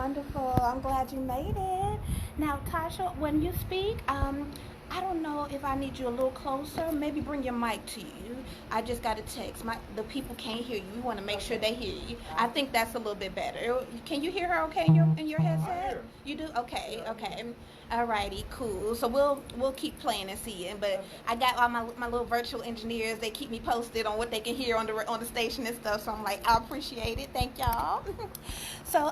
wonderful. I'm glad you made it. Now, Tasha, when you speak, I don't know if I need you a little closer. Maybe bring your mic to you. I just got a text. The people can't hear you. We want to make sure they hear you. I think that's a little bit better. Can you hear her okay in your headset? You do? Okay, okay. Alrighty, cool. So we'll keep playing and seeing. But I got all my little virtual engineers. They keep me posted on what they can hear on the station and stuff. So I'm like, I appreciate it. Thank y'all. So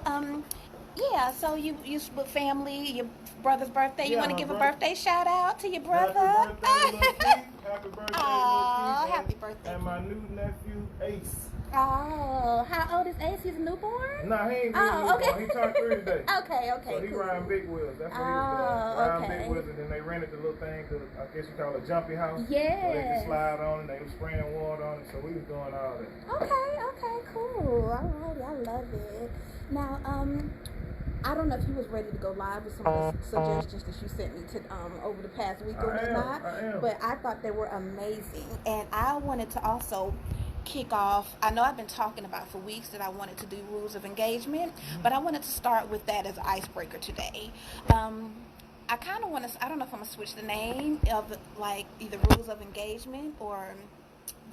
yeah. So you with family, your brother's birthday. You want to give a birthday shout out to your brother? Happy birthday, little Keith. Happy birthday, Aw, little Keith. happy birthday. And my new nephew, Ace. Oh, how old is Ace? He's a newborn? Nah, he ain't really newborn. okay. He turned 3 today. Okay, So he cool. riding big wheels. That's what he was doing. Riding Okay. big wheels, and then they rented the little thing to, I guess you call it a jumpy house. Yes. So they could slide on it. They was spraying water on it. So we was doing all that. Okay, cool. Alrighty, I love it. Now, I don't know if you was ready to go live with some of the suggestions that you sent me to over the past week or not. I am. But I thought they were amazing, and I wanted to also kick off. I know I've been talking about for weeks that I wanted to do rules of engagement, but I wanted to start with that as an icebreaker today. I kind of want to. I don't know if I'm gonna switch the name of like either rules of engagement or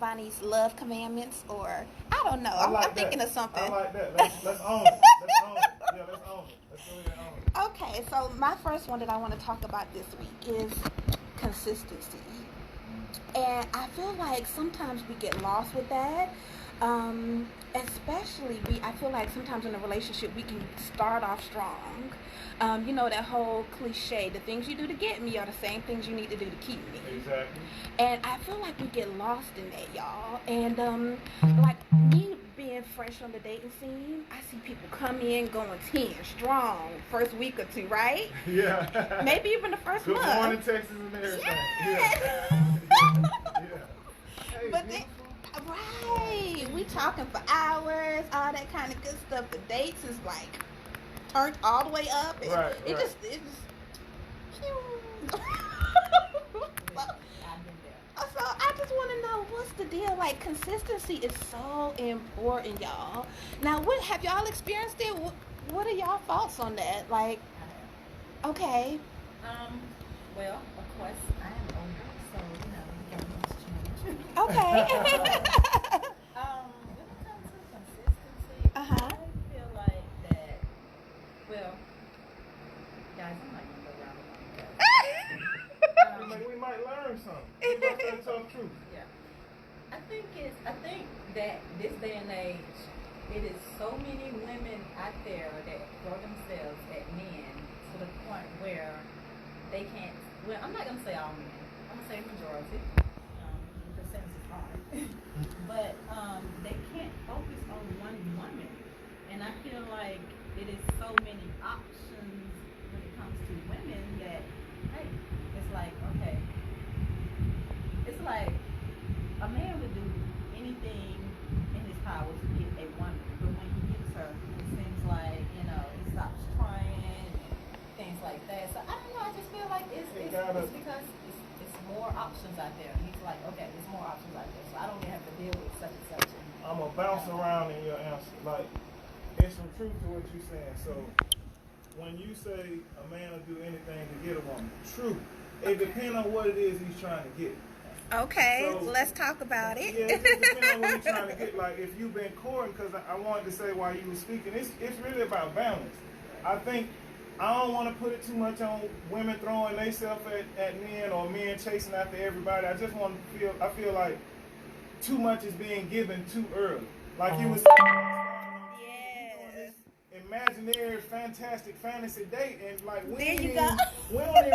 Bonnie's love commandments, or I don't know. I'm thinking of something. I like that. Let's own it. Let's own it. Yeah, let's own it. Let's go ahead and own it. Okay, so my first one that I want to talk about this week is consistency. And I feel like sometimes we get lost with that. Especially, I feel like sometimes in a relationship we can start off strong. You know, that whole cliche, the things you do to get me are the same things you need to do to keep me. Exactly. And I feel like we get lost in that, y'all. And like me being fresh on the dating scene, I see people come in going 10 strong first week or two, right? Yeah. Maybe even the first month. Good morning, Texas, and everything. Yes. Yeah. Hey, But then, right, we talking for hours, all that kind of good stuff. The dates is like turned all the way up. And right. It just. So I just want to know what's the deal. Like, consistency is so important, y'all. Now, what have y'all experienced it? What are y'all thoughts on that? Like, okay. Well, of course, I am older, so everything's changed. Okay. When it comes to consistency, Uh-huh. I feel like that. Well, guys, I'm not gonna go around the We might learn something. We might say the tough truth. Yeah. I think that this day and age, it is so many women out there that throw themselves at men to the point where they can't. Well, I'm not gonna say all men. I'm gonna say majority. The percentage is hard, but they can't focus on one woman, and I feel like it is so many options when it comes to women that, hey, it's like, okay, it's like a man would do anything in his power to get a woman, but when he gets her, it seems like, he stops trying and things like that. So I don't know, I just feel like it's because it's more options out there. He's like, okay, there's more options out there, so I don't even have to deal with such and such. I'm going to bounce around in your answer. Like, there's some truth to what you're saying. So, when you say a man will do anything to get a woman, true. It depends on what it is he's trying to get. Okay, So, let's talk about it. Yeah, it depends on what he's trying to get. Like, if you've been courting, because I wanted to say while you were speaking, it's really about balance. I think I don't want to put it too much on women throwing themselves at men or men chasing after everybody. I just want to I feel like too much is being given too early. Like you was imaginary, fantastic fantasy date, and like we don't even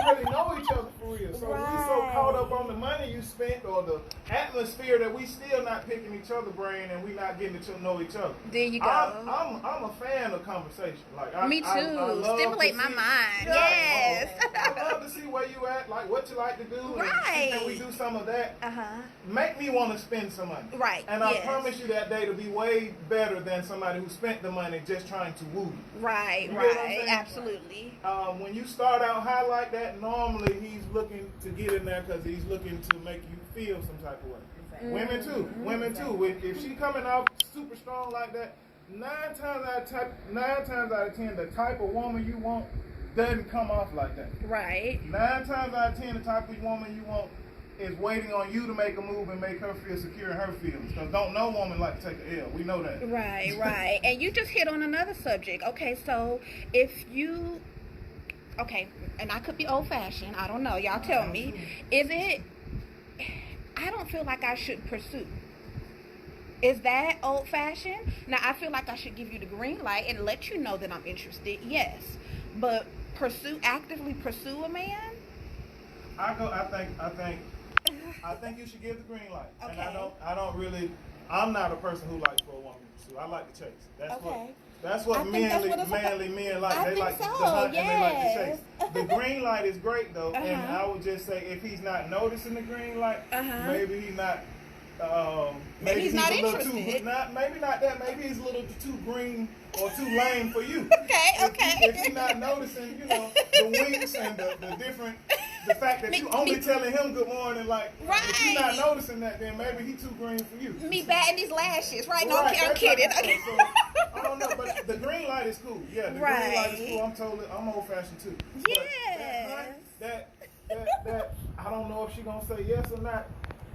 really know each other for real. So we so caught up on the money you spent or the atmosphere that we still not picking each other's brain and we not getting to know each other. There you go. I'm a fan of conversation. Like Me too. I love Stimulate my mind. Yes. I love to see where you at, like what you like to do. Right. And we do some of that. Uh-huh. Make me want to spend some money. Right. And I promise you that day to be way better than somebody who spent the money just trying to woo you. Right, You get what I'm right. saying? Absolutely. When you start out high like that, normally he's looking to get in there because he's looking to make you feel some type of way. Women too. If she coming out super strong like that, Nine times out of 10, the type of woman you want doesn't come off like that. Right. 9 times out of 10, the type of woman you want is waiting on you to make a move and make her feel secure in her feelings. Because don't no woman like to take an L. We know that. Right. And you just hit on another subject. Okay, so okay, and I could be old-fashioned. I don't know. Y'all tell me. Is it? I don't feel like I should pursue. Is that old-fashioned? Now, I feel like I should give you the green light and let you know that I'm interested. Yes, but actively pursue a man. I think you should give the green light. Okay. And I'm not a person who likes for a woman to pursue. I like to chase. That's what manly men like. They like to hunt and they like to chase. The green light is great though, and I would just say if he's not noticing the green light, maybe he's not. Maybe he's not a little interested. maybe not that. Maybe he's a little too green or too lame for you. Okay. If you're not noticing, the winks and the different. The fact that you only telling him good morning, like, if you're not noticing that, then maybe he's too green for you. Me batting these lashes, right? No, I'm kidding. Okay. So, I don't know, but the green light is cool. Yeah, the green light is cool. I'm old fashioned too. Yes. That I don't know if she's gonna say yes or not.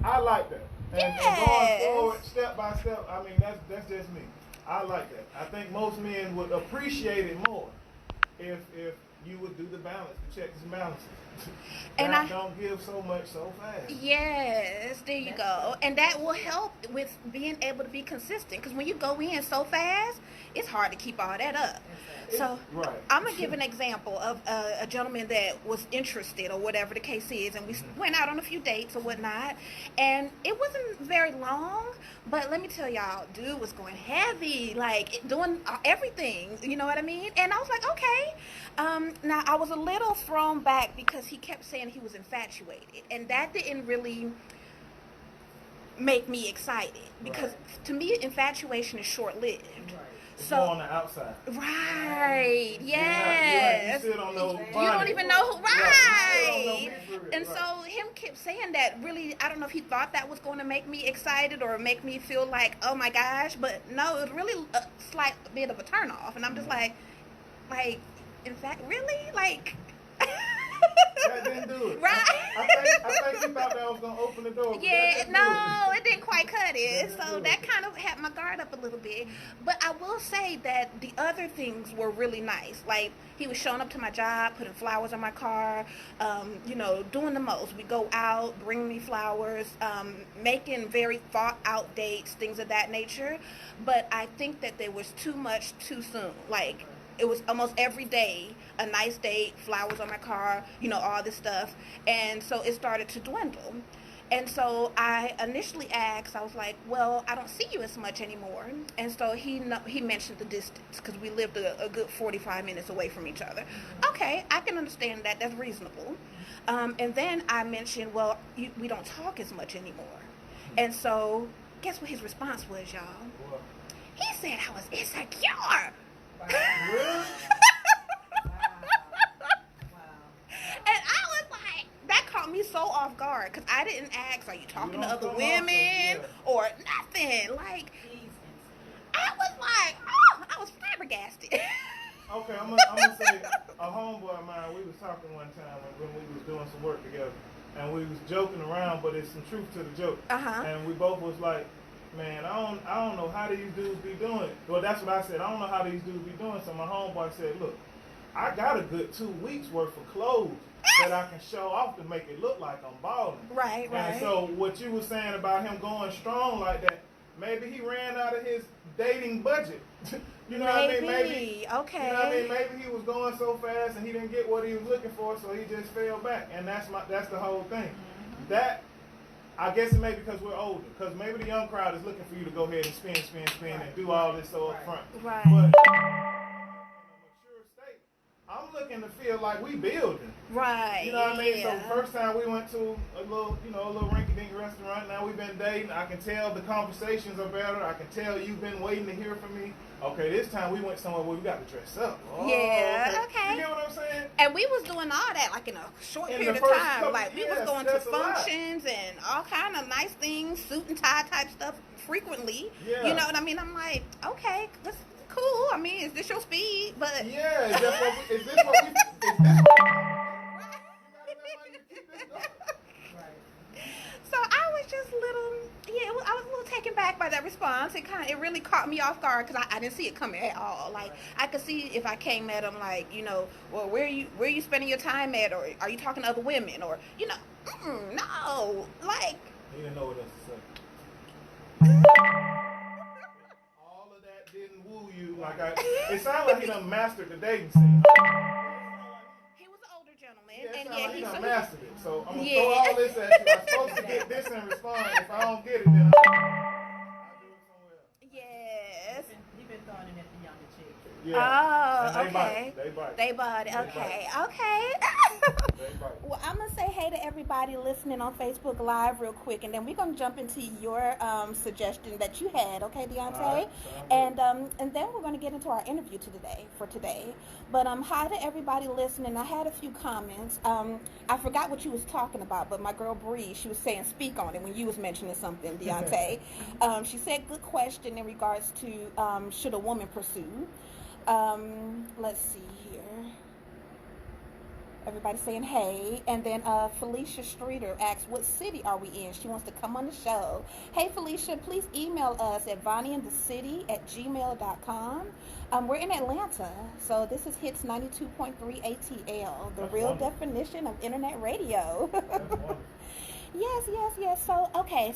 I like that. And going forward, step by step, I mean, that's just me. I like that. I think most men would appreciate it more if you would do the balance, the checks and balances. And I don't give so much so fast. Yes, there you go. And that will help with being able to be consistent. Because when you go in so fast, it's hard to keep all that up. So I'm going to give an example of a gentleman that was interested or whatever the case is. And we went out on a few dates or whatnot. And it wasn't very long. But let me tell y'all, dude was going heavy, like doing everything. You know what I mean? And I was like, okay. Now, I was a little thrown back because he kept saying he was infatuated. And that didn't really make me excited. Because to me, infatuation is short-lived. So on the outside. Right. Yes. You still don't know. You don't even know who. Right. And so him kept saying that. Really, I don't know if he thought that was going to make me excited or make me feel like, oh my gosh. But no, it was really a slight bit of a turnoff. And I'm just like, in fact, really? Like. That didn't do it. Right. I think he thought that was going to open the door. Yeah, no, it didn't quite cut it. So that kind of had my guard up a little bit. But I will say that the other things were really nice. Like, he was showing up to my job, putting flowers on my car, doing the most. We go out, bring me flowers, making very thought out dates, things of that nature. But I think that there was too much too soon. Like, it was almost every day a nice date, flowers on my car, all this stuff. And so it started to dwindle. And so I initially asked, I was like, well, I don't see you as much anymore. And so he mentioned the distance because we lived a good 45 minutes away from each other. Okay, I can understand that. That's reasonable. And then I mentioned, well, we don't talk as much anymore. And so guess what his response was, y'all? What? He said I was insecure. Really? And I was like, that caught me so off guard because I didn't ask, are you talking to other women or nothing? Like, I was like, I was flabbergasted. Okay, I'm gonna say a homeboy of mine. We was talking one time when we was doing some work together, and we was joking around, but it's some truth to the joke. And we both was like, man, I don't know how these dudes be doing it. Well, that's what I said. I don't know how these dudes be doing it. So my homeboy said, look, I got a good 2 weeks worth of clothes that I can show off to make it look like I'm balling. Right. And so what you were saying about him going strong like that, maybe he ran out of his dating budget. You know what I mean? Maybe. Okay. You know what I mean? Maybe he was going so fast and he didn't get what he was looking for, so he just fell back. And that's the whole thing. That, I guess it may be because we're older. Because maybe the young crowd is looking for you to go ahead and spin, and do all this so up front. Right. But in a mature state, I'm looking to feel like we building. Right. You know what I mean? Yeah. So first time we went to a little rinky-dink restaurant. Now we've been dating. I can tell the conversations are better. I can tell you've been waiting to hear from me. Okay, this time we went somewhere where we got to dress up. Oh, Yeah, okay. You get what I'm saying? And we was doing all that like in a short In period the of first time. couple- Like we was yes, going to that's a lot. functions and all kind of nice things, suit and tie type stuff frequently. Yeah. You know what I mean? I'm like, okay, that's cool. I mean, is this your speed? But Yeah, is this what we so I was just I was a little taken back by that response. It really caught me off guard because I didn't see it coming at all. Like I could see if I came at them like, well, where are you spending your time at, or are you talking to other women, or no, like. He didn't know what else to say. All of that didn't woo you. It sounded like he done mastered the dating scene. He was an older gentleman, Yeah, and like he he done mastered it. So I'm gonna Yeah. throw all this at you. I'm supposed to get this and respond. If I don't get it, then I'll do it somewhere else. Yes. He been throwing it at the younger chicks. Yeah. Oh, And okay. They bite. They bought it. They Okay. bite. Okay. They bite. Well, I'm gonna say hey to everybody listening on Facebook Live real quick, and then we're gonna jump into your suggestion that you had. Okay, Deontay. All right, And then we're gonna get into our interview for today. But hi to everybody listening. I had a few comments. I forgot what you was talking about, but my girl Bree, she was saying speak on it when you was mentioning something, Deontay. She said good question in regards to should a woman pursue. Let's see here. Everybody saying hey. And then Felicia Streeter asks, what city are we in? She wants to come on the show. Hey, Felicia, please email us at vonnieandthecity@gmail.com. We're in Atlanta, so this is Hits 92.3 ATL, the That's real wonderful. definition of internet radio. That's wonderful. Yes.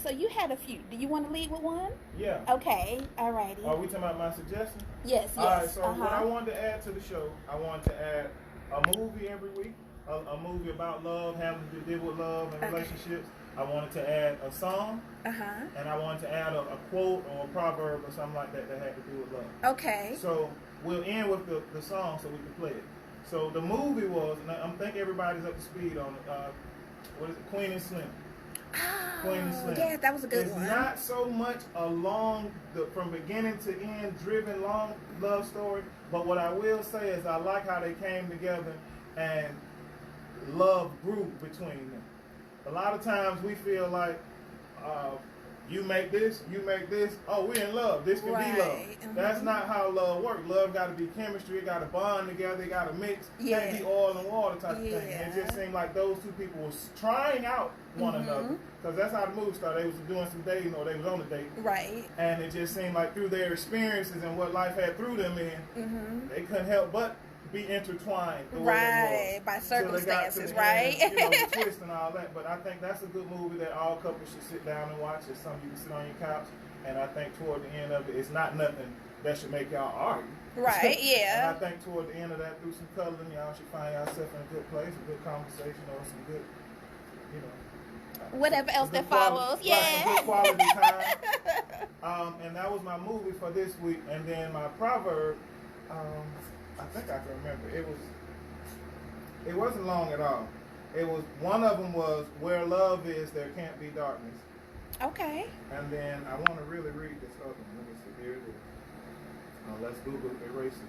So you had a few. Do you want to lead with one? Yeah. Okay, alrighty. Are we talking about my suggestion? Yes. All right, so what I wanted to add to the show, I wanted to add a movie every week, a movie about love, having to deal with love and relationships. I wanted to add a song, and I wanted to add a quote or a proverb or something like that that had to do with love. Okay. So we'll end with the song so we can play it. So the movie was, and I think everybody's up to speed on it, what is it, Queen and Slim. Queen and Slim. Yeah, that was a good It's one. not so much a long, from beginning to end, driven long love story. But what I will say is I like how they came together and love grew between them. A lot of times we feel like you make this, oh, we're in love. This can be love. That's not how love works. Love got to be chemistry. It got to bond together. It got to mix. Yeah. Can't be oil and water type of thing. Yeah. It just seemed like those two people was trying out one another, because that's how the movie started. They was doing some dating, or they was on a date. Right. And it just seemed like through their experiences and what life had threw them in, they couldn't help but be intertwined the way they By was. Till they got to circumstances, the right? end, the twist and all that. But I think that's a good movie that all couples should sit down and watch. It's something you can sit on your couch. And I think toward the end of it, it's not nothing that should make y'all argue. Right, yeah. And I think toward the end of that, through some coloring, y'all should find yourself in a good place, a good conversation, or some good, whatever else some that good follows, quality, right, some good quality yeah. time. And that was my movie for this week. And then my proverb, I think I can remember. It wasn't long at all. It was, one of them was, where love is, there can't be darkness. Okay. And then I want to really read this other one. Let me see. Here it is. Let's Google erase it.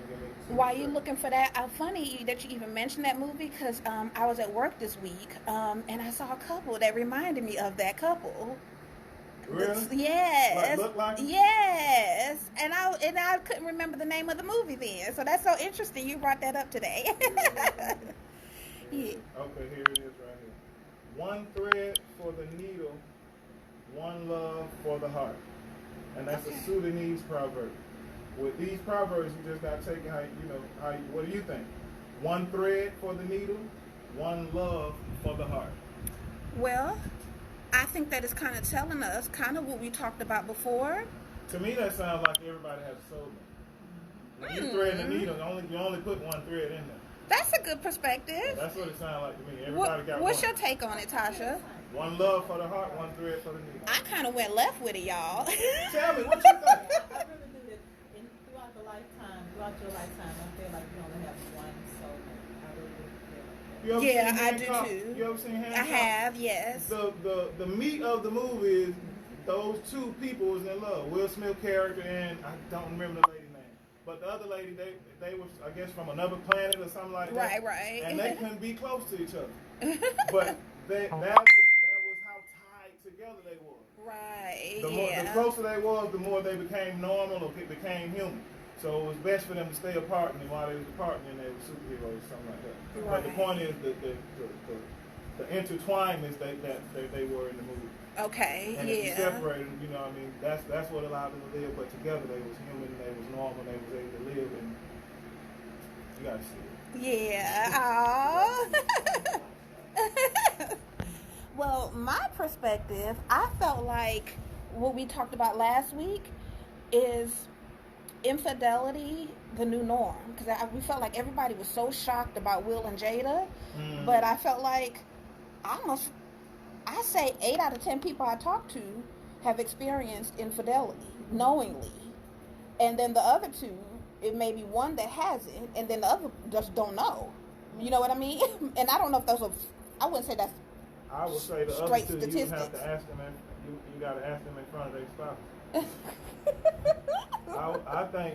Give me 2 While you're seconds. looking for that, funny that you even mentioned that movie, because I was at work this week and I saw a couple that reminded me of that couple. Really? Yes. Like, look like it? Yes. And I couldn't remember the name of the movie then. So that's so interesting you brought that up today. Yeah. Okay, here it is right here. One thread for the needle, one love for the heart. And that's a Sudanese proverb. With these proverbs, you just got to take it how you, what do you think? One thread for the needle, one love for the heart. Well, I think that is kind of telling us kind of what we talked about before. To me, that sounds like everybody has a soul. When you thread the needle, you only put one thread in there. That's a good perspective. That's what it sounds like to me. Everybody got What's one. your take on it, Tasha? One love for the heart, one thread for the needle. I kind of went left with it, y'all. Tell me, what you think? I really do this throughout the lifetime. You ever Yeah, seen I do Hancock? too. You ever seen Hancock? I have, yes. The meat of the movie is those two people was in love. Will Smith character and I don't remember the lady's name. But the other lady, they was, I guess, from another planet or something like that. Right. And they couldn't be close to each other. But that was how tied together they were. Right. The closer they was, the more they became normal or became human. So it was best for them to stay apart, and while they was apart, then they were superheroes or something like that. Right. But the point is the intertwinement that they were in the movie. Okay. And if you separated them, you know what I mean, that's what allowed them to live. But together they was human, they was normal, they was able to live, and you gotta see it. Yeah. Aww. Well, my perspective, I felt like what we talked about last week is infidelity the new norm, because we felt like everybody was so shocked about Will and Jada, but I felt like I say 8 out of 10 people I talk to have experienced infidelity knowingly, and then the other 2, it may be one that hasn't, and then the other just don't know. You know what I mean? And I don't know if those are, I wouldn't say that's I would say the straight other 2 statistics. you have to ask them. You got to ask them in front of their spouse. I think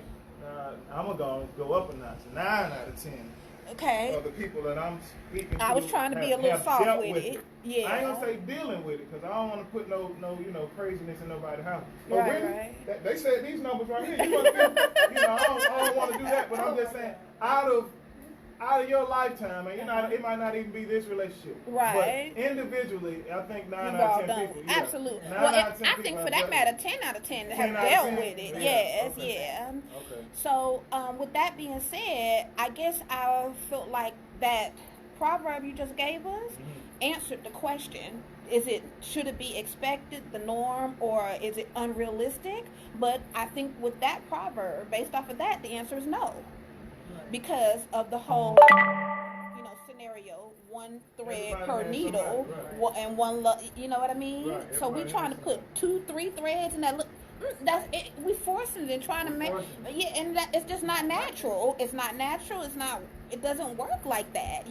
I'm gonna go up a notch. 9 out of 10. Okay. Of the people that I'm speaking to, I was trying to be a little soft with it. Yeah. I ain't gonna say dealing with it because I don't want to put no craziness in nobody's house. But Right, really, right. They said these numbers right here. You must be, I don't want to do that. But I'm just saying, out of your lifetime, and it might not even be this relationship. Right. But individually, I think 9 You've out all of 10 done. people. Yeah, Absolutely. 9 Well, out of 10 I people think have for that done matter, it. 10 out of 10 10 have out of dealt 10? with it. Yeah. Yes, Okay. yeah. Okay. So, with that being said, I guess I felt like that proverb you just gave us answered the question. Should it be expected, the norm, or is it unrealistic? But I think with that proverb, based off of that, the answer is no. Because of the whole scenario, one thread Everybody per has needle, somebody, and one you know what I mean? Right. So we Everybody trying to has put 2-3 threads in that that's it. We forcing it and trying to make and it's just not natural. It's not natural. It doesn't work like that,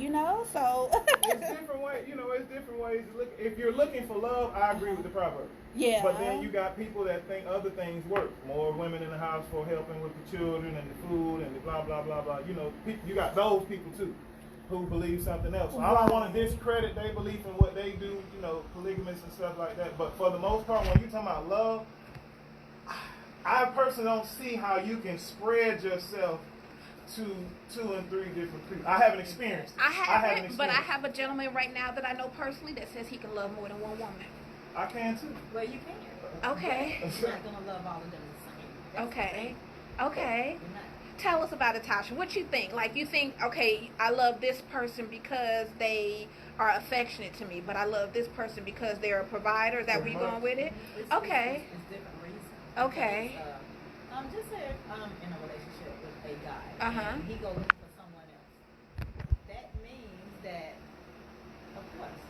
so It's different ways, it's different ways to look. If you're looking for love, I agree with the proverb. Yeah. But then you got people that think other things work. More women in the house for helping with the children and the food and the blah, blah, blah, blah. You got those people too who believe something else. So I don't want to discredit their belief in what they do, polygamous and stuff like that. But for the most part, when you're talking about love, I personally don't see how you can spread yourself to 2 and 3 different people. I haven't experienced it. I haven't, but I have a gentleman right now that I know personally that says he can love more than one woman. I can too. Well, you can. Okay. You're not gonna love all of them the same. Okay. You're not. Tell us about it, Tasha. What you think? Like, you think, okay, I love this person because they are affectionate to me, but I love this person because they're a provider. Is that where you going with it? Okay. It's different reasons. Okay. Just say if I'm in a relationship with a guy and he go looking for someone else. That means that, of course,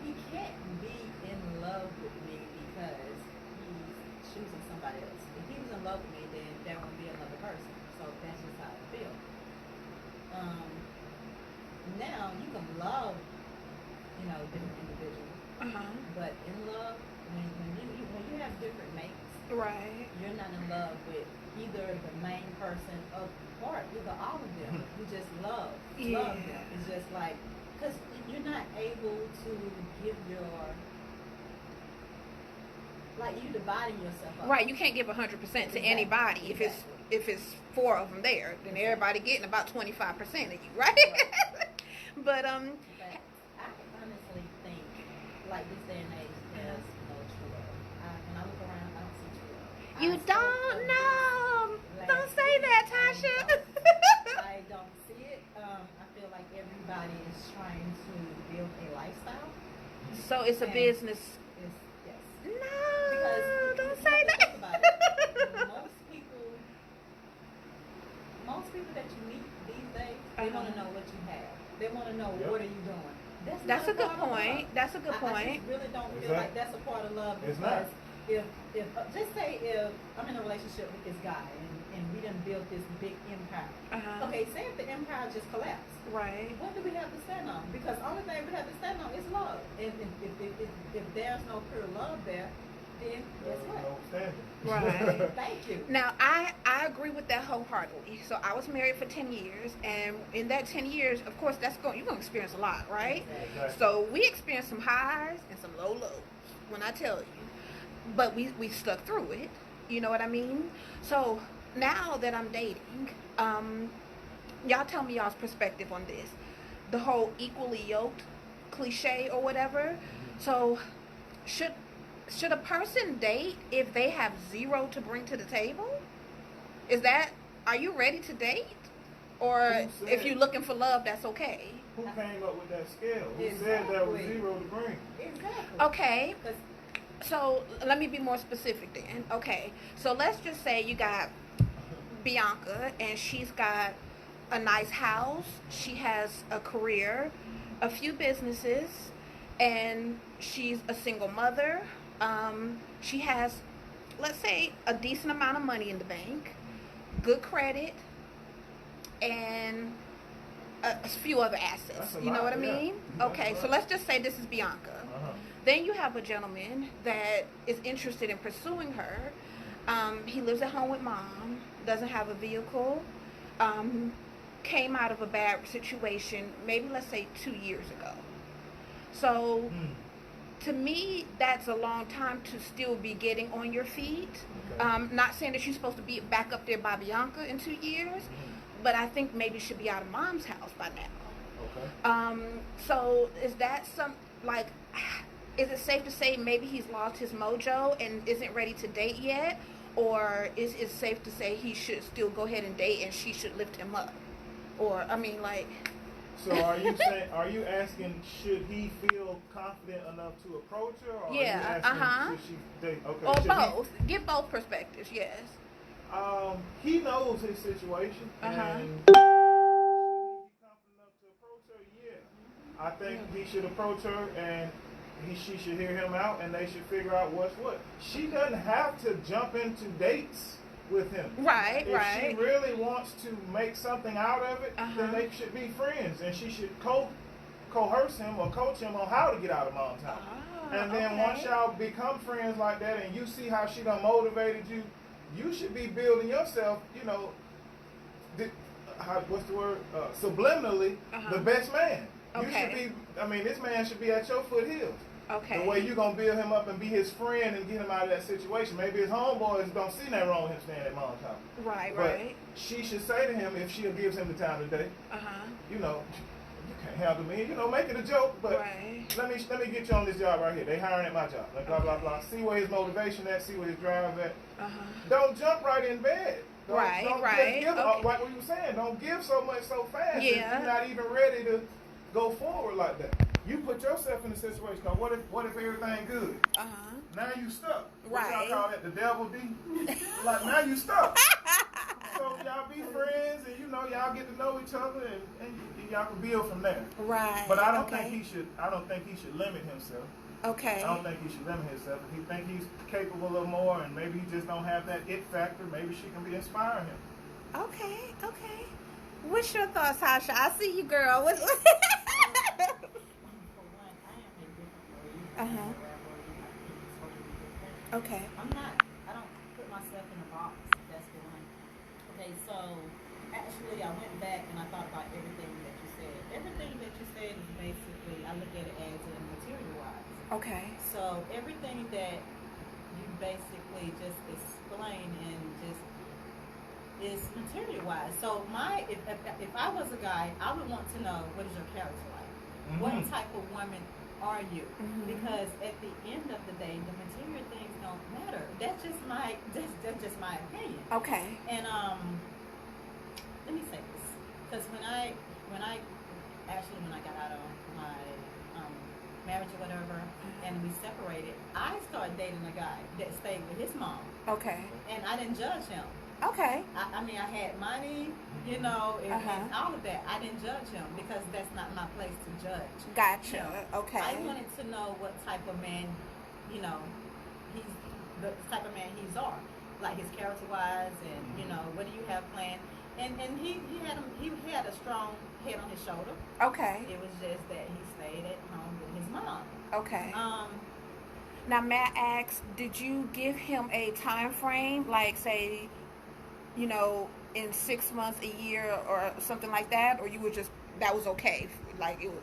he can't be in love with me because he's choosing somebody else. If he was in love with me, then there won't be another person. So that's just how I feel. Now you can love, different individuals. But in love, when you have different mates, Right. you're not in love with either the main person or either all of them. You just love them. It's just like, because you're not able to give you dividing yourself up. Right. You can't give 100% to anybody. If it's 4 of them there, then everybody getting about 25% of you, right? But But I honestly think, like this day and age, there's no true love. When I look around, I don't see true love. you don't know. Don't say that, Tasha. I don't see it. I feel like everybody is trying to build a lifestyle. So it's a business. Yes. No, Because don't you say have to that. think about it. Most people that you meet these days, they want to know what you have. They want to know what are you doing. That's a not good part of point. love. That's a good I point. just really don't feel like that's a part of love It's because not. if just say if I'm in a relationship with this guy and and we done built this big empire. Uh-huh. Okay, say if the empire just collapsed. Right. What do we have to stand on? Because the only thing we have to stand on is love. And if there's no pure love there, then guess what? No standing. Right. Thank you. Now, I agree with that wholeheartedly. So I was married for 10 years, and in that 10 years, of course, you're going to experience a lot, right? Exactly. So we experienced some highs and some low lows, when I tell you. But we stuck through it. You know what I mean? So now that I'm dating, y'all tell me y'all's perspective on this. The whole equally yoked cliche or whatever. So should a person date if they have zero to bring to the table? Are you ready to date? Or if you're looking for love, that's okay? Who came up with that scale? Who Exactly. said that was zero to bring? Exactly. Okay. 'Cause So let me be more specific then. Okay. So let's just say you got Bianca and she's got a nice house. She has a career, a few businesses, and she's a single mother. She has, let's say, a decent amount of money in the bank, good credit, and a few other assets. That's a You know lot, what I yeah. mean? That's Okay, a so lot. let's just say this is Bianca. Uh-huh. Then you have a gentleman that is interested in pursuing her. He lives at home with mom, doesn't have a vehicle, came out of a bad situation, maybe let's say 2 years ago. So to me, that's a long time to still be getting on your feet. Okay. Not saying that you're supposed to be back up there by Bianca in 2 years, but I think maybe you should be out of mom's house by now. Okay. So is that is it safe to say maybe he's lost his mojo and isn't ready to date yet? Or is it safe to say he should still go ahead and date and she should lift him up? Or, I mean, like... So are you asking, should he feel confident enough to approach her? Or Yeah, are you asking, uh-huh. should she date? Okay. Or should both. Give both perspectives, yes. He knows his situation. Uh-huh. And should he be confident enough to approach her? Yeah. I think he should approach her and she should hear him out and they should figure out what's what. She doesn't have to jump into dates with him. Right, If right. she really wants to make something out of it, Uh-huh. then they should be friends and she should coerce him or coach him on how to get out of mom's house. And then once y'all become friends like that and you see how she done motivated you, you should be building yourself, what's the word? Subliminally, the best man. You Okay. should be, this man should be at your foothills. Okay. The way you going to build him up and be his friend and get him out of that situation. Maybe his homeboys don't see nothing wrong with him staying at mom's house. Right, But right. she should say to him, if she gives him the time of day, Uh-huh. you can't handle me. Make it a joke, but Right. let me get you on this job right here. They hiring at my job. Like, blah, blah, blah. See where his motivation at, see where his drive at. Uh-huh. Don't jump right in bed. Don't Right. just give, Okay. like what you were saying, don't give so much so fast Yeah. if you're not even ready to go forward like that. You put yourself in a situation, cause what if everything good? Uh-huh. Now you stuck. What Right. y'all call that, the devil D? Like, now you stuck. So y'all be friends and y'all get to know each other and y'all can build from there. Right. But I don't okay. think he should limit himself. Okay. I don't think he should limit himself. If he think he's capable of more and maybe he just don't have that it factor, maybe she can be inspiring him. Okay. What's your thoughts, Tasha? I see you, girl. For one, I am indifferent. Uh-huh. Okay. I don't put myself in a box. That's the one. Okay, so actually I went back and I thought about everything that you said. Everything that you said is basically, I look at it as in material wise. Okay. So everything that you basically just explain and just is material wise. So if I was a guy, I would want to know, what is your character like? What type of woman are you? Because at the end of the day, the material things don't matter. That's just my opinion. Okay. And let me say this, because when I got out of my marriage or whatever, and we separated, I started dating a guy that stayed with his mom, Okay. and I didn't judge him. Okay. I had money, and all of that. I didn't judge him because that's not my place to judge. Gotcha. Okay. I wanted to know what type of man, he's the type of man he's are. like his character wise, and you know, what do you have planned? And he had a strong head on his shoulder. Okay. It was just that he stayed at home with his mom. Okay. Um, Now, may I ask, did you give him a time frame, like say, you know, in 6 months, a year, or something like that, or you were just that was okay, like it was?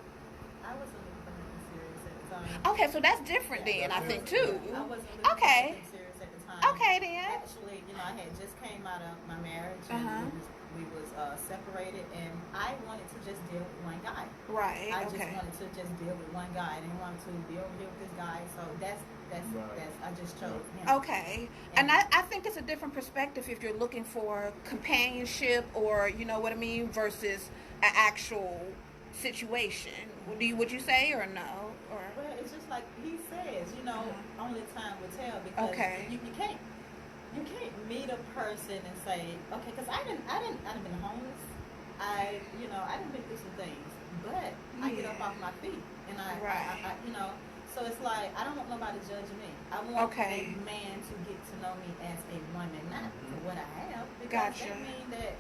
I wasn't looking for nothing serious at the time. Okay, so that's different then, I think too. I wasn't looking Okay. for anything serious at the time. Okay then. Actually, you know, I had just came out of my marriage Uh-huh. and we was separated, and I wanted to just deal with one guy. Right. I just Okay. wanted to just deal with one guy. I didn't want to be over here with this guy, so that's I just chose him. Okay. And I think it's a different perspective if you're looking for companionship, or you know what I mean, versus an actual situation. Would you say, or no? Or Well, it's just like he says, you know, only time will tell, because Okay. you can't meet a person and say, okay, because I didn't been homeless. I didn't been through some things, but I get up Yeah. off my feet, and Right. I you know, so it's like I don't want nobody judging me. I want Okay. a man to get to know me as a woman, not for what I have, because Gotcha. that means that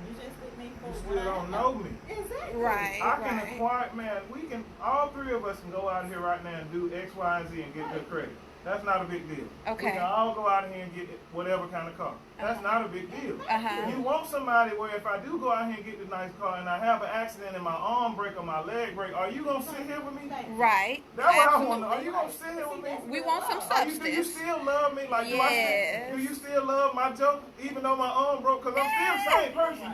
you just with me for You what still I don't have. know me. Exactly. Right. I can acquire, man, all three of us can go out here right now and do X, Y, and Z and get good credit. That's not a big deal. Okay. We can all go out here and get whatever kind of car. That's not a big deal. Uh-huh. You want somebody where if I do go out here and get the nice car and I have an accident and my arm break or my leg break, are you going to sit here with me? Right. That's what I Absolutely. want to know. Are you going to sit here with me? We want some Do you substance. still love me? Like, Yes. do you still love my joke even though my arm broke? Because I'm still the same person.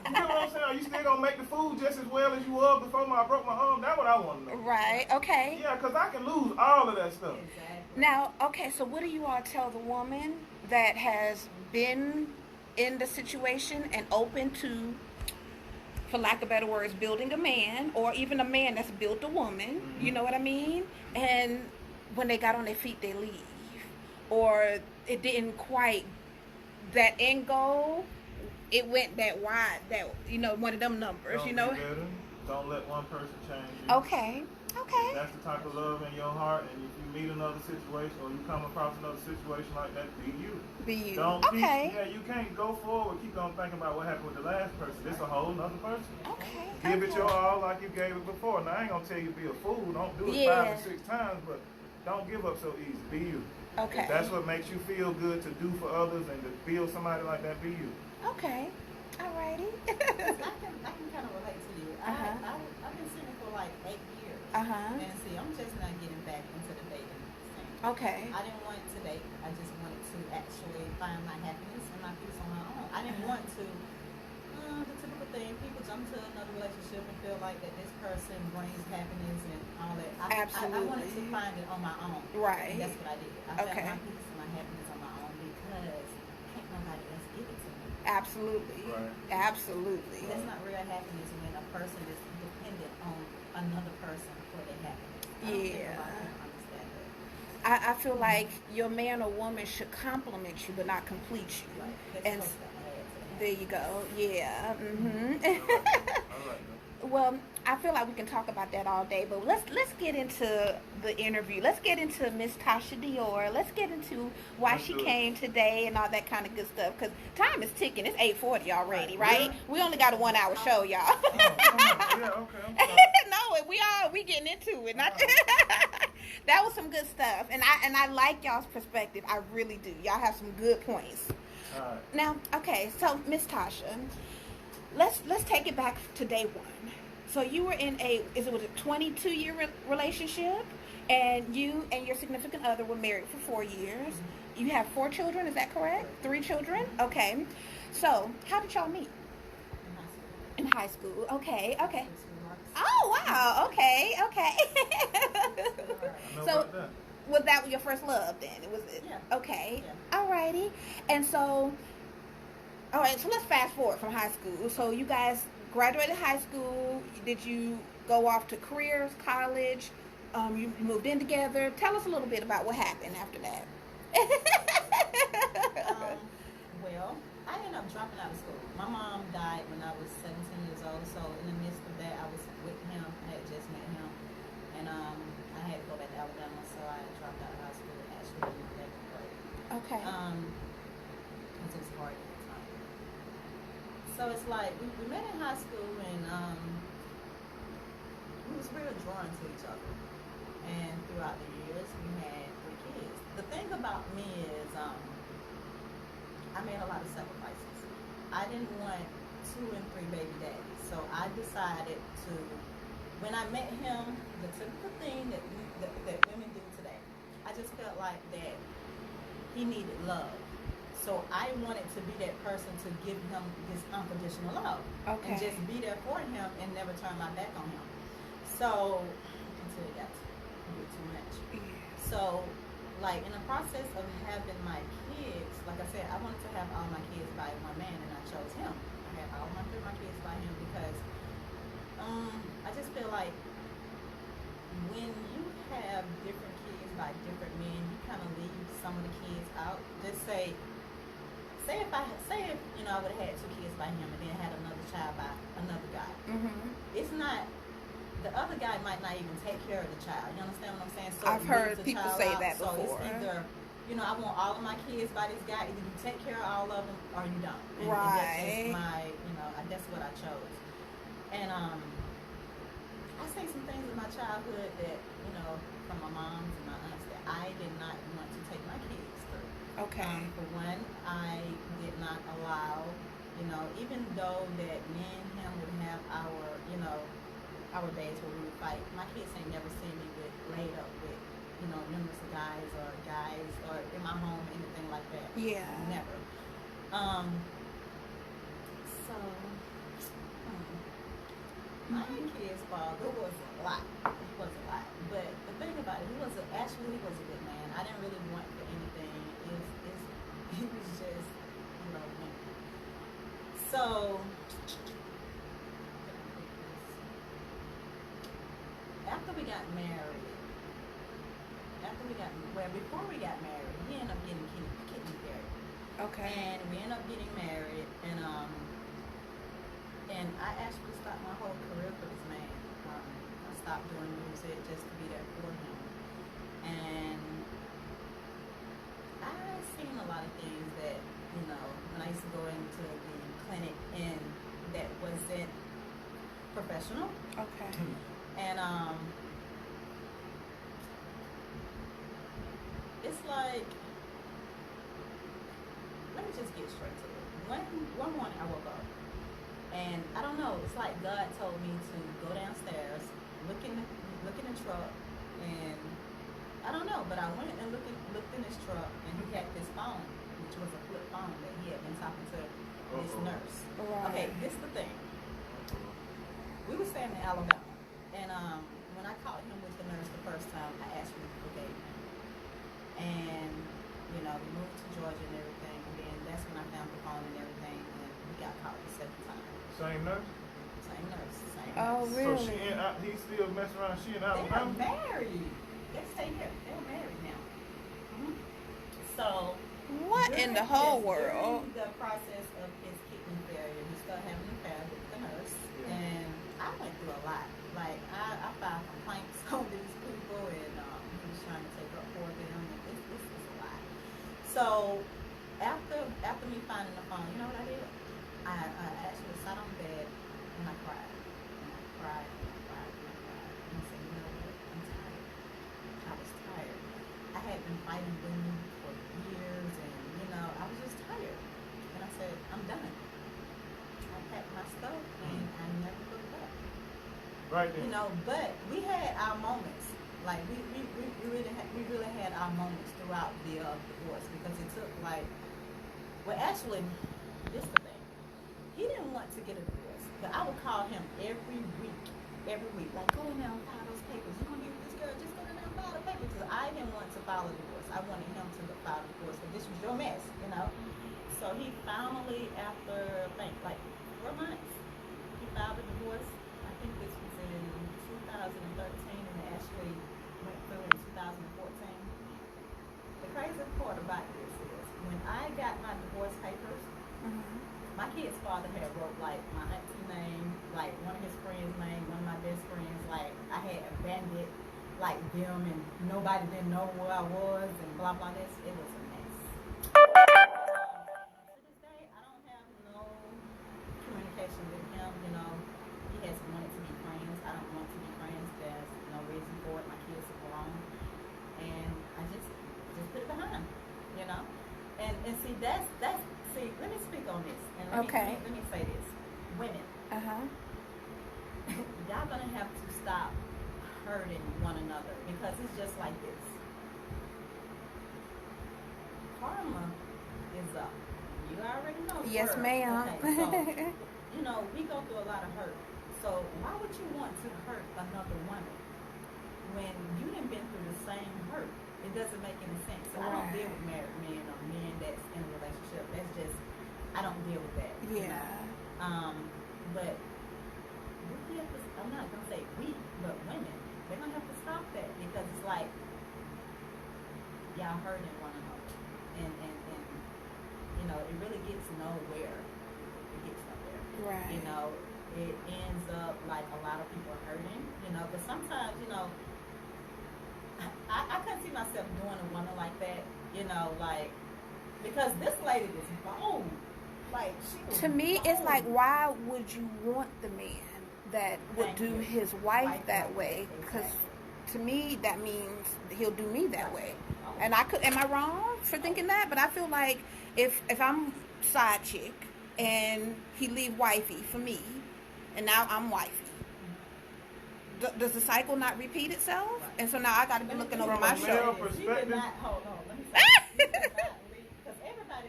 You know what I'm saying? Are you still going to make the food just as well as you were before I broke my arm? That's what I want to know. Right. Okay. Yeah, because I can lose all of that stuff. Exactly. Now, okay, so what do you all tell the woman that has been in the situation and open to, for lack of better words, building a man, or even a man that's built a woman, you know what I mean? And when they got on their feet, they leave. Or it didn't quite, that end goal, it went that wide, that, you know, one of them numbers, Don't you know? be bitter. Don't let one person change you. Okay, If okay. that's the type of love in your heart, and if you meet another situation or you come across another situation like that, be you. Be you. Don't Okay. you can't go forward, keep on thinking about what happened with the last person. This a whole nother person. Okay. Give it okay. your all like you gave it before. Now I ain't gonna tell you to be a fool. Don't do it Yeah. 5 or 6 times, but don't give up so easy. Be you. Okay. If that's what makes you feel good to do for others and to build somebody like that, be you. Okay. Alrighty. I can kind of relate to you. Uh-huh. I've been single for like 8 years. Uh-huh. And see, I'm just not getting back into the dating scene. Okay. I didn't want to date. I just wanted to actually find my happiness and my peace on my own. I didn't want to, the typical thing, people jump to another relationship and feel like that this person brings happiness and all that. I wanted to Absolutely. find it on my own. Right. And that's what I did. I Okay. found my peace and my happiness on my own, because can't nobody else give it to me. Absolutely. Right. Absolutely. That's not real happiness when a person is dependent on another person for their happiness. I don't think a Yeah. lot of people understand that. I feel like your man or woman should compliment you but not complete you. Right. That's And supposed to add to the there you go. Yeah. All right. Well, I feel like we can talk about that all day, but let's get into the interview. Let's get into Miss Tasha Dior. Let's get into why Let's she do it. came today and all that kind of good stuff. Because time is ticking. It's 8:40 already, right? Yeah. We only got a 1 hour show, y'all. Oh, come on. Yeah, okay. I'm sorry. No, we getting into it. Not that was some good stuff, and I like y'all's perspective. I really do. Y'all have some good points. All right. Now, okay, so Miss Tasha, let's take it back to day one. So you were in a 22-year relationship, and you and your significant other were married for 4 years. You have 4 children, is that correct? 3 children? Okay. So how did y'all meet? In high school. In high school. Okay, okay. Sweethearts. Oh wow, okay. I know So about that. was that your first love then? It was Yeah. Okay. Yeah. Alrighty. And so all right, so let's fast forward from high school. So you guys graduated high school. Did you go off to careers, college? You moved in together. Tell us a little bit about what happened after that. Well, I ended up dropping out of school. My mom died when I was 17 years old, so in the midst of that, I was with him. I had just met him, and I had to go back to Alabama, so I dropped out of high school actually in 11th grade. Okay. because it was hard at the time. So it's like we met in high school, and we was real drawn to each other. And throughout the years, we had 3 kids. The thing about me is, I made a lot of sacrifices. I didn't want 2 and 3 baby daddies, so I decided to. When I met him, the typical thing that women do today, I just felt like that he needed love. So I wanted to be that person to give him this unconditional love. Okay. And just be there for him and never turn my back on him. So, until it got to be too much. Yeah. So, like, in the process of having my kids, like I said, I wanted to have all my kids by one man, and I chose him. I had all my kids by him because I just feel like when you have different kids by different men, you kind of leave some of the kids out. Just say if I would have had 2 kids by him and then had another child by another guy. Mm-hmm. It's not. The other guy might not even take care of the child. You understand what I'm saying? So I've heard people say that So before. it's either, I want all of my kids by this guy. Either you take care of all of them or you don't. And Right. that's my, that's what I chose. And I say some things in my childhood that, from my moms and my aunts that I did not want to take my kids through. Okay. For one, I did not allow, even though that me and him would have our days where we would fight, my kids ain't never seen me laid up with, numerous of guys or in my home, anything like that. Yeah. Never. My kid's father was a lot. He was a lot. But the thing about it, he was a good man. I didn't really want for anything. He was just, me. So, before we got married, we ended up getting kidney married. Okay. And we ended up getting married, and I actually stopped my whole career for this man. I stopped doing music just to be there for him. And I've seen a lot of things that, when I used to go into the clinic and that wasn't professional. Okay. And it's like, let me just get straight to it. One morning I woke up, and I don't know, it's like God told me to go downstairs, look in the truck, and I don't know, but I went and looked in his truck, and he had this phone, which was a flip phone that he had been talking to this nurse. Right. Okay, this is the thing. We were staying in Alabama, and when I called him with the nurse the first time, I asked him for the baby. And, we moved to Georgia and everything, and then that's when I found the phone and everything, and we got caught the second time. Same nurse? Same nurse. Oh, really? So he still messing around. She in They're Alabama? married. They stay here. They're married now. Mm-hmm. So, What in the whole world? during the process of his kidney failure, he started having an affair with the nurse, and I went through a lot. Like, I filed complaints on these people, and he was trying to take up for them, and it's a lot. So, after me finding the phone, you know what I did? I actually sat on the bed, and I cried. And I cried, and I cried, and I cried. And I said, you know what? I'm tired. I was tired. I had been fighting women for years, and, I was just tired. And I said, I'm done. I packed my stuff, and I never looked back. Right there. But we had our moments. Like, we really had our moments throughout the divorce, because it took, actually, this is the thing. He didn't want to get a divorce, but I would call him every week, like, go in there and file those papers. You're going to be with this girl, just go in there and file the papers, because I didn't want to file a divorce. I wanted him to file a divorce, but this was your mess, So he finally, after, I think, 4 months, he filed a divorce. I think this was in 2013, and it actually went through in 2014. The crazy part about this is, when I got my divorce papers, my kid's father had wrote my auntie name, one of his friends' name, one of my best friends. I had abandoned them, and nobody didn't know where I was, and blah blah. It was a mess. friends. I don't want to be friends. There's no reason for it. My kids are grown, and I just put it behind, you know. And see that's see. Let me speak on this, and let me say this, women. Y'all gonna have to stop hurting one another because it's just like this. Karma is up. You already know. Yes, word. ma'am. Okay, so, you know, we go through a lot of hurt. So why would you want to hurt another woman when you done been through the same hurt? It doesn't make any sense. So I don't deal with married men or men that's in a relationship. That's just, I don't deal with that. Yeah. You know? But we have to, I'm not gonna say we, but women, they're gonna have to stop that because it's like y'all hurting one another, and you know it really gets nowhere. It gets nowhere. Right. You know, it ends up like a lot of people are hurting. You know, because sometimes you know. I couldn't see myself doing a woman like that, you know, like, because this lady is bold. Like, she was To me, bold. it's like, why would you want the man that would Thank do you. his wife Wife that like way? that, Because exactly. to me, that means he'll do me that way. Oh. And am I wrong for thinking that? But I feel like if I'm side chick and he leave wifey for me, and now I'm wifey, does the cycle not repeat itself? Right. And so now I got to be looking over From my a male shoulder. perspective- Hold on, let me say because everybody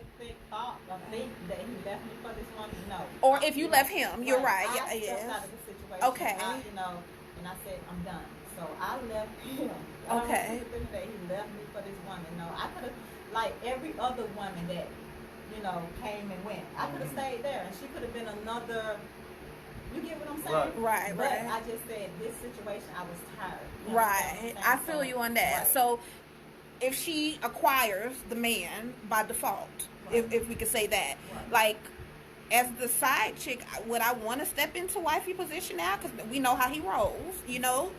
think that he left me for this woman. No. Or if you left him, you're right. I Yeah, stepped yes. out of the situation. Okay. You know, and I said, I'm done. So I left him. Okay. I don't think that he left me for this woman. No, I could have, like every other woman that, you know, came and went. I could have stayed there, and she could have been another. You get what I'm saying? Right, but right. I just said this situation, I was tired. You understand Right. what I'm saying? I feel you on that. Right. So if she acquires the man by default, Right. if we could say that, Right. like as the side chick, would I want to step into wifey position now? Because we know how he rolls, you know?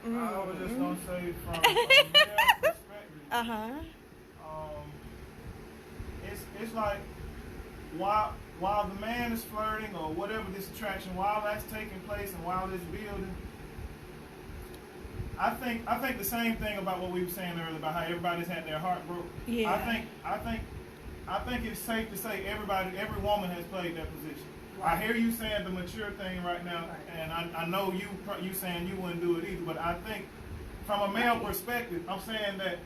Yes. I was just gonna say from a male perspective, Uh-huh. it's like while the man is flirting or whatever this attraction, while that's taking place and while it's building, I think the same thing about what we were saying earlier about how everybody's had their heart broke. Yeah. I think it's safe to say every woman has played that position. I hear you saying the mature thing right now, and I know you saying you wouldn't do it either. But I think from a male perspective, I'm saying that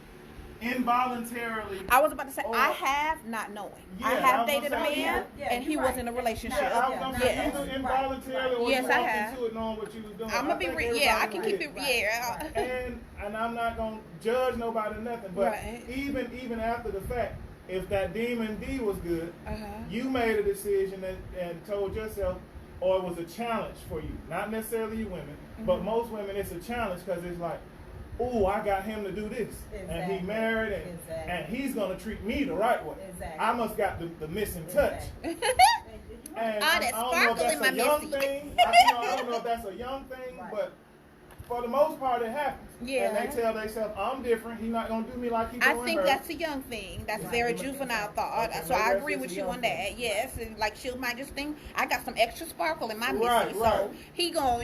involuntarily. I was about to say, or- I have not knowing. Yeah, I I have was dated a gonna say, man, yeah, and he you're was right. in a relationship. Yeah, I was gonna say Yes. either involuntarily or Yes, you I walked have. into it knowing what you was doing. I'm gonna I be think yeah, I everybody can did. keep it yeah. And I'm not gonna judge nobody nothing, but Right. even after the fact, if that demon D was good, you made a decision and told yourself, or it was a challenge for you, not necessarily you women, but most women it's a challenge because it's like, ooh, I got him to do this, and he Exactly. married, and he's gonna treat me the right way. Exactly. I must got the missing touch. Exactly. And Ah, I that don't know if sparkle that's in my a young missy. thing. I don't know if that's a young thing, Right. but for the most part, it happens. Yeah. And they tell themselves, I'm different. He's not gonna do me like he doing I think her. that's a young thing. That's Right. very juvenile thought. Okay, So maybe I that's agree just with a you young on thing. that. Yes, and like she might just think I got some extra sparkle in my Right, missy, right. so he gonna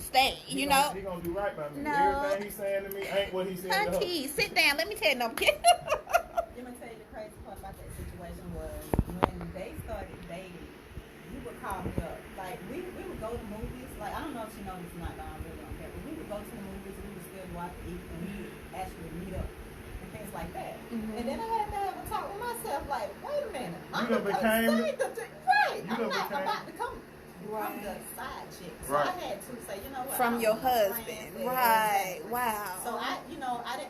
stay. He You gonna, know, he gonna do right by me. No. Everything he's saying to me ain't what he said to her. Hunty, sit down. Let me tell you, no, I'm kidding. Let me tell you the crazy part about that situation was when they started dating, you would call me up. Like we would go to movies. Like I don't know if she knows this or not, but I really don't care. But we would go to the movies and we would still go out to eat and we would actually meet up and things like that. And then I had to have a talk with myself. Like, wait a minute, I'm done became right. you I'm done not became- about to come. Right. I'm the side chick, so Right. I had to say, you know what? From I your don't want my husband, friends there. right? Exactly. Wow. So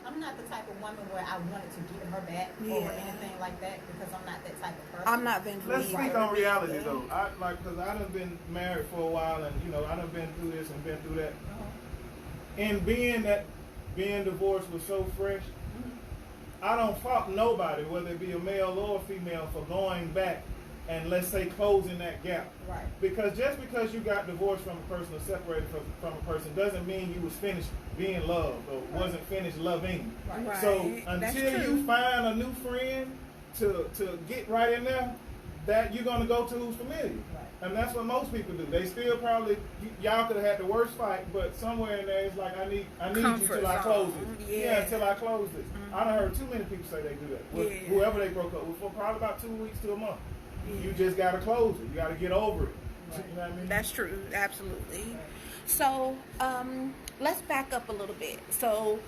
I'm not the type of woman where I wanted to get her back or Yeah. anything like that because I'm not that type of person. I'm not Vince Let's Lee. speak on reality though. Because I done been married for a while, and I done been through this and been through that. And being divorced was so fresh, I don't fault nobody, whether it be a male or a female, for going back and let's say closing that gap. Right. Because just because you got divorced from a person or separated from a person doesn't mean you was finished being loved or wasn't finished loving. Right. Right. So That's until true. you find a new friend to get right in there, that you're gonna go to who's familiar. Right. And that's what most people do. They still probably, y'all could have had the worst fight, but somewhere in there it's like, I need you Comfort till I close zone. this. Yeah. Till I close this. I done heard too many people say they do that. With Yeah. whoever they broke up with for probably about 2 weeks to a month. Yeah. You just gotta close it. You gotta get over it. Right. You know what I mean? That's true, absolutely. So, let's back up a little bit. So,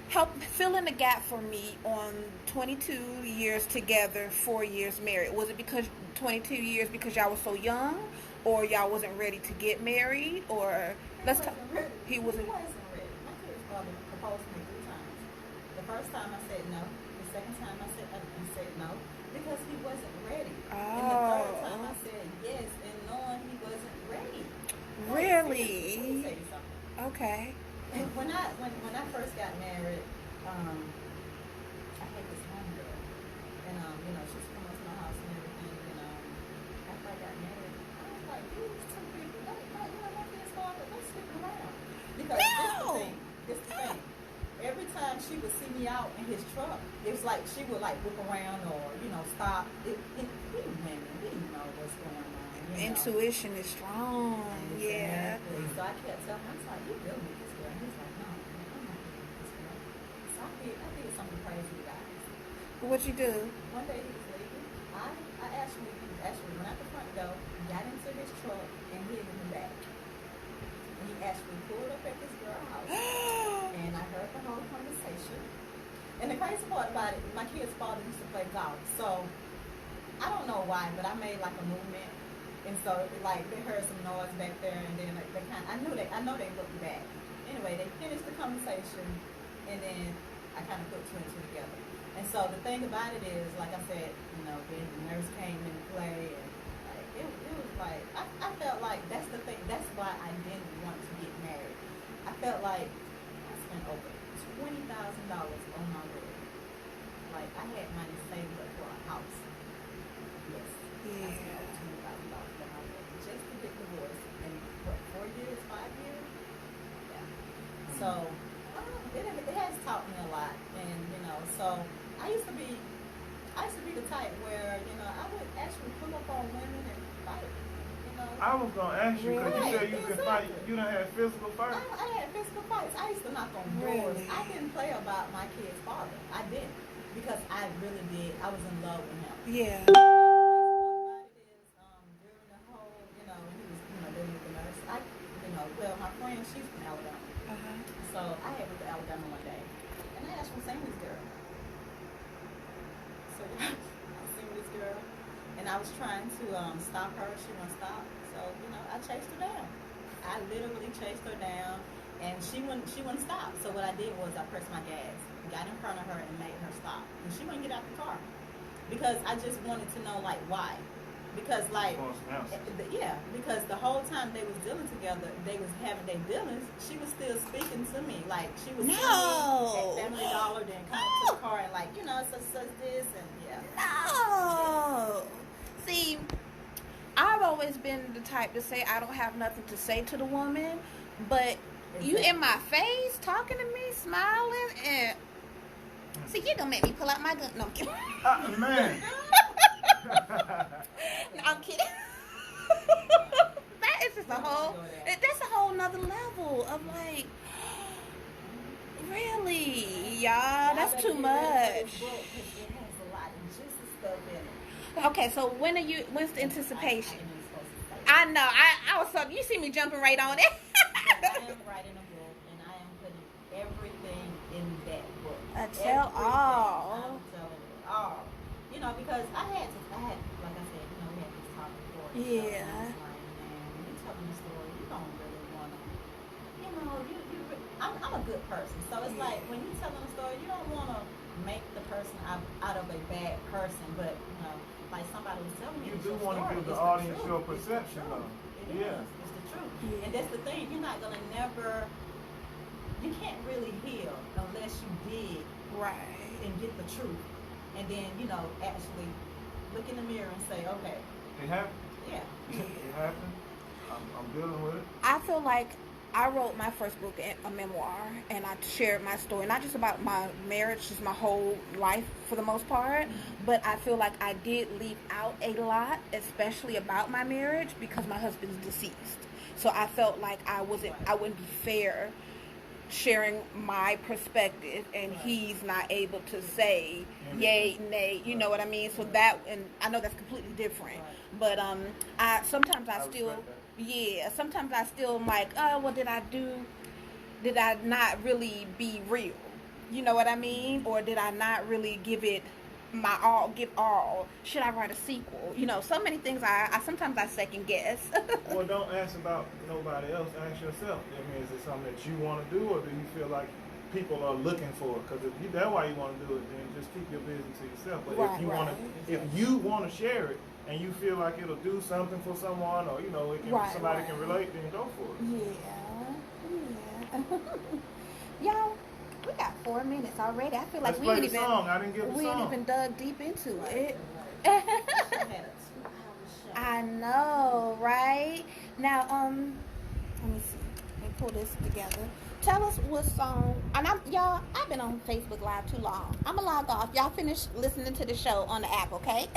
help fill in the gap for me on 22 years together, 4 years married. Was it because 22 years because y'all was so young, or y'all wasn't ready to get married, or let's talk. He wasn't. He wasn't ready. My kid's father proposed to me 3 times. The first time I said no. The second time I said no because he wasn't ready. And the third time I said yes, and knowing he wasn't ready. Really? Let me tell you something. Okay. And when I first got married, I had this home girl, and she's come up to my house and everything. And after I got married, I was like, these 2 people, don't be as father, don't sleep around. Because this the thing. Every time she would see me out in his truck, it was like she would like whip around or stop. We women, we know what's going on. Intuition is strong. Yeah. Exactly. So I kept telling him, I was like, you really need this girl. And he's like, no, I'm not dealing with this girl. So I did something crazy, guys. What you do? One day he was leaving. I actually went out the front door, got into his truck, and hid in the back. And he actually pulled up at this girl's house. And I heard the whole conversation. And the crazy part about it, my kid's father used to play golf. So I don't know why, but I made like a movement. And so, like, they heard some noise back there, and then like, I know they looked back. Anyway, they finished the conversation, and then I kind of put 2 and 2 together. And so the thing about it is, like I said, then the nurse came into play, and like, it was like, I felt like that's the thing. That's why I didn't want to get married. I felt like I spent over $20,000 on my wedding. Like, I had money saved up for a house. Yes. Yeah. I spent over $20,000 for my wedding just to get divorced. And what, 4 years, 5 years? Yeah. So it has taught me a lot, and so I used to be the type where I would actually pull up on women and fight. I was gonna ask you because you said you could fight. You done had physical fights. I had physical fights. I used to knock on doors. Really? I didn't play about my kid's father. I didn't, because I really did. I was in love with him. Yeah. The crazy part about it is, during the whole, when he was, dealing with the nurse, my friend, she's from Alabama. So I had went to Alabama one day, and I asked for sing this girl. So I seen this girl, and I was trying to stop her. She wouldn't stop. So I chased her down. I literally chased her down, and she wouldn't stop. So what I did was I pressed my gas, got in front of her, and made her stop. And she wouldn't get out the car because I just wanted to know why. Because because the whole time they was dealing together, they was having their dealings. She was still speaking to me, like she was seeing me at Family Dollar, then come up to the car and such this and No. See, I've always been the type to say I don't have nothing to say to the woman, but you in my face talking to me, smiling, and see, you're gonna make me pull out my gun. No, I'm kidding. Man. No, I'm kidding. That is just that's a whole nother level of like, really, y'all, that's too much. Okay, so when's the anticipation? I know, I was so, you see me jumping right on it. I am writing a book, and I am putting everything in that book. Tell all. I'm telling it all. Because I had, like I said, we had this talk before. Yeah. When you're telling the story, you don't really want to, I'm a good person. So it's like, when you're telling a story, you don't want to make the person out of a bad person, but, like somebody was telling me, You do want to give the audience your perception of it. It is. It's the truth. Yeah. And that's the thing. You're not going to you can't really heal unless you dig and get the truth. And then, actually look in the mirror and say, okay. It happened? Yeah. It happened. I'm dealing with it. I feel like I wrote my first book, a memoir, and I shared my story, not just about my marriage, just my whole life for the most part, but I feel like I did leave out a lot, especially about my marriage, because my husband's deceased. So I felt like I wouldn't be fair sharing my perspective, and he's not able to say yay, nay, you know what I mean? So that, and I know that's completely different, but sometimes I still, respect that. yeah, sometimes I still am like, oh, well, did I not really be real? You know what I mean? Or did I not really give it my all? Should I write a sequel? You know, so many things I sometimes I second guess. Well, don't ask about nobody else. Ask yourself. I mean, is it something that you want to do, or do you feel like people are looking for it? Because if that's why you want to do it, then just keep your business to yourself. But Right, if you right. want to, if you want to share it, and you feel like it'll do something for someone, or it can, Right, somebody right. can relate, then go for it. Yeah. Y'all, we got 4 minutes already. I feel like Let's we play ain't the even song. I didn't give the we ain't song. even dug deep into it. She had a 2-hour show. I know, right? Now, let me see. Let me pull this together. Tell us what song. And I've been on Facebook Live too long. I'ma log off. Y'all finish listening to the show on the app, okay?